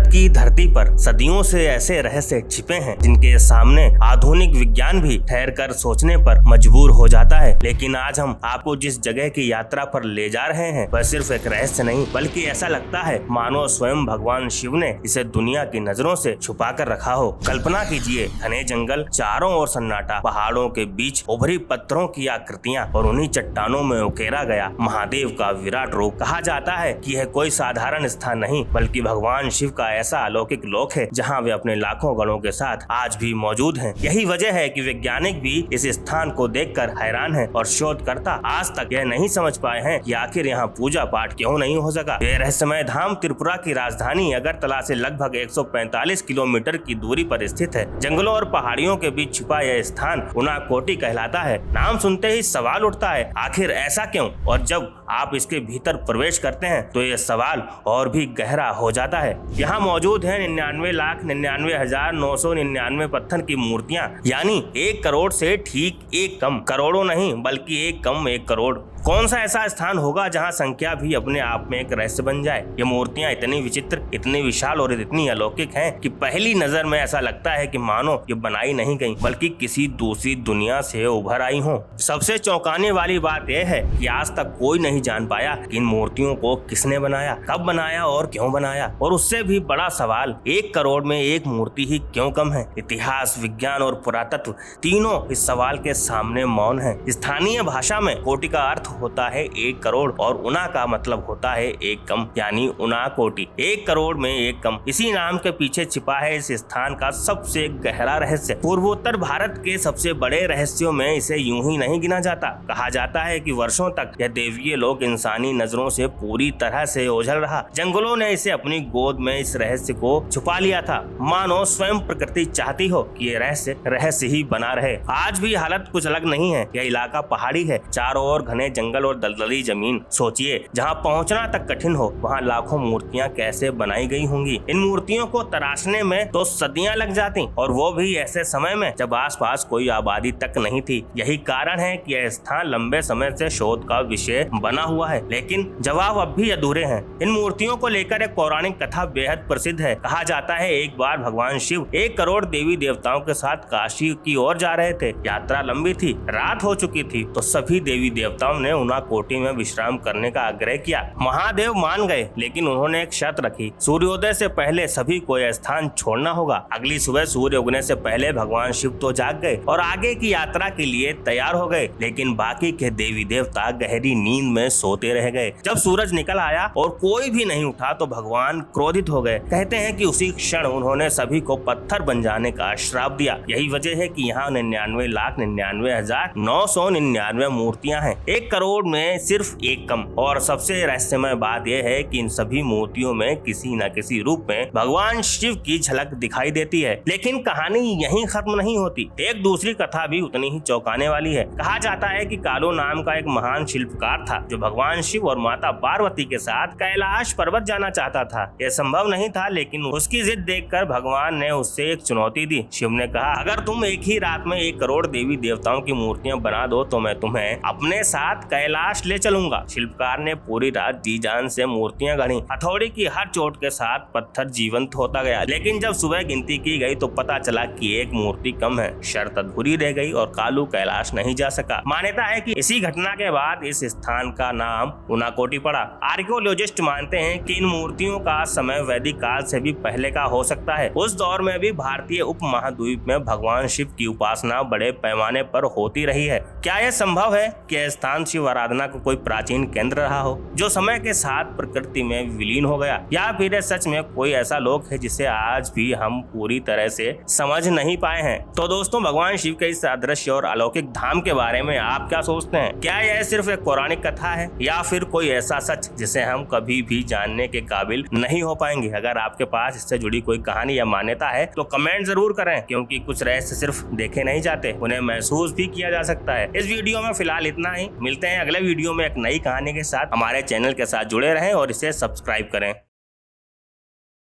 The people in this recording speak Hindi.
की धरती पर सदियों से ऐसे रहस्य छिपे हैं जिनके सामने आधुनिक विज्ञान भी ठहर कर सोचने पर मजबूर हो जाता है। लेकिन आज हम आपको जिस जगह की यात्रा पर ले जा रहे हैं वह सिर्फ एक रहस्य नहीं बल्कि ऐसा लगता है मानो स्वयं भगवान शिव ने इसे दुनिया की नजरों से छुपा कर रखा हो। कल्पना कीजिए, घने जंगल, चारों ओर सन्नाटा, पहाड़ों के बीच उभरी पत्थरों की आकृतियां और उन्हीं चट्टानों में उकेरा गया महादेव का विराट रूप। कहा जाता है कि यह कोई साधारण स्थान नहीं बल्कि भगवान शिव का ऐसा अलौकिक लोक है जहां वे अपने लाखों गणों के साथ आज भी मौजूद हैं। यही वजह है कि वैज्ञानिक भी इस स्थान को देखकर हैरान हैं और शोधकर्ता आज तक यह नहीं समझ पाए हैं कि आखिर यहाँ पूजा पाठ क्यों नहीं हो सका। यह रहस्यमय धाम त्रिपुरा की राजधानी अगरतला से लगभग 145 किलोमीटर की दूरी पर स्थित है। जंगलों और पहाड़ियों के बीच छिपा यह स्थान उनाकोटी कहलाता है। नाम सुनते ही सवाल उठता है, आखिर ऐसा क्यों? और जब आप इसके भीतर प्रवेश करते हैं तो यह सवाल और भी गहरा हो जाता है। यहाँ मौजूद है 99,99,999 पत्थर की मूर्तियाँ, यानी 1 करोड़ से ठीक एक कम, करोड़ों नहीं बल्कि एक कम 1 करोड़। कौन सा ऐसा स्थान होगा जहां संख्या भी अपने आप में एक रहस्य बन जाए। ये मूर्तियां इतनी विचित्र, इतनी विशाल और इतनी अलौकिक हैं कि पहली नजर में ऐसा लगता है कि मानो ये बनाई नहीं गई बल्कि किसी दूसरी दुनिया से उभर आई हो। सबसे चौंकाने वाली बात यह है कि आज तक कोई नहीं जान पाया कि इन मूर्तियों को किसने बनाया, कब बनाया और क्यों बनाया। और उससे भी बड़ा सवाल, 1 करोड़ में एक मूर्ति ही क्यों कम है। इतिहास, विज्ञान और पुरातत्व तीनों इस सवाल के सामने मौन है। स्थानीय भाषा में कोटि का अर्थ होता है 1 करोड़ और उना का मतलब होता है एक कम, यानी उनाकोटी। 1 करोड़ में एक कम, इसी नाम के पीछे छिपा है इस स्थान का सबसे गहरा रहस्य। पूर्वोत्तर भारत के सबसे बड़े रहस्यों में इसे यूं ही नहीं गिना जाता। कहा जाता है कि वर्षों तक यह देवीय लोक इंसानी नजरों से पूरी तरह से ओझल रहा। जंगलों ने इसे अपनी गोद में इस रहस्य को छुपा लिया था, मानो स्वयं प्रकृति चाहती हो कि ये रहस्य ही बना रहे। आज भी हालत कुछ अलग नहीं है। यह इलाका पहाड़ी है, चारों ओर घने जंगल और दलदली जमीन। सोचिए, जहाँ पहुँचना तक कठिन हो वहाँ लाखों मूर्तियाँ कैसे बनाई गई होंगी। इन मूर्तियों को तराशने में तो सदियां लग जाती, और वो भी ऐसे समय में जब आसपास कोई आबादी तक नहीं थी। यही कारण है कि यह स्थान लंबे समय से शोध का विषय बना हुआ है, लेकिन जवाब अब भी अधूरे हैं। इन मूर्तियों को लेकर एक पौराणिक कथा बेहद प्रसिद्ध है। कहा जाता है एक बार भगवान शिव 1 करोड़ देवी देवताओं के साथ काशी की ओर जा रहे थे। यात्रा लंबी थी, रात हो चुकी थी, तो सभी देवी देवताओं ने उनाकोटी में विश्राम करने का आग्रह किया। महादेव मान गए, लेकिन उन्होंने एक शर्त रखी, सूर्योदय से पहले सभी को यह स्थान छोड़ना होगा। अगली सुबह सूर्य उगने से पहले भगवान शिव तो जाग गए और आगे की यात्रा के लिए तैयार हो गए, लेकिन बाकी के देवी देवता गहरी नींद में सोते रह गए। जब सूरज निकल आया और कोई भी नहीं उठा तो भगवान क्रोधित हो गए। कहते हैं कि उसी क्षण उन्होंने सभी को पत्थर बन जाने का श्राप दिया। यही वजह है कि यहाँ 99,99,999 मूर्तियां हैं, 1 करोड़ में सिर्फ एक कम। और सबसे रहस्यमय बात यह है कि इन सभी मूर्तियों में किसी न किसी रूप में भगवान शिव की झलक दिखाई देती है। लेकिन कहानी यहीं खत्म नहीं होती। एक दूसरी कथा भी उतनी ही चौंकाने वाली है। कहा जाता है कि कालो नाम का एक महान शिल्पकार था जो भगवान शिव और माता पार्वती के साथ कैलाश पर्वत जाना चाहता था। यह संभव नहीं था, लेकिन उसकी जिद देखकर भगवान ने उससे एक चुनौती दी। शिव ने कहा, अगर तुम एक ही रात में 1 करोड़ देवी देवताओं की मूर्तियां बना दो तो मैं तुम्हें अपने साथ कैलाश ले चलूंगा। शिल्पकार ने पूरी रात जी जान से मूर्तियां गढ़ी। हथौड़ी की हर चोट के साथ पत्थर जीवंत होता गया, लेकिन जब सुबह गिनती की गई तो पता चला कि एक मूर्ति कम है। शर्त अधूरी रह गई और कालू कैलाश नहीं जा सका। मान्यता है कि इसी घटना के बाद इस स्थान का नाम उनाकोटी पड़ा। आर्कियोलॉजिस्ट मानते हैं कि इन मूर्तियों का समय वैदिक काल से भी पहले का हो सकता है। उस दौर में भी भारतीय उपमहाद्वीप में भगवान शिव की उपासना बड़े पैमाने पर होती रही है। क्या यह संभव है कि यह स्थान शिव आराधना को कोई प्राचीन केंद्र रहा हो जो समय के साथ प्रकृति में विलीन हो गया, या फिर सच में कोई ऐसा लोक है जिसे आज भी हम पूरी तरह से समझ नहीं पाए हैं। तो दोस्तों, भगवान शिव के इस अदृश्य और अलौकिक धाम के बारे में आप क्या सोचते हैं? क्या यह सिर्फ एक पौराणिक कथा है या फिर कोई ऐसा सच जिसे हम कभी भी जानने के काबिल नहीं हो पाएंगे? अगर आपके पास इससे जुड़ी कोई कहानी या मान्यता है तो कमेंट जरूर करें, क्योंकि कुछ रहस्य सिर्फ देखे नहीं जाते, उन्हें महसूस भी किया जा सकता है। इस वीडियो में फिलहाल इतना ही। मिलते हैं अगले वीडियो में एक नई कहानी के साथ। हमारे चैनल के साथ जुड़े रहें और इसे सब्सक्राइब करें।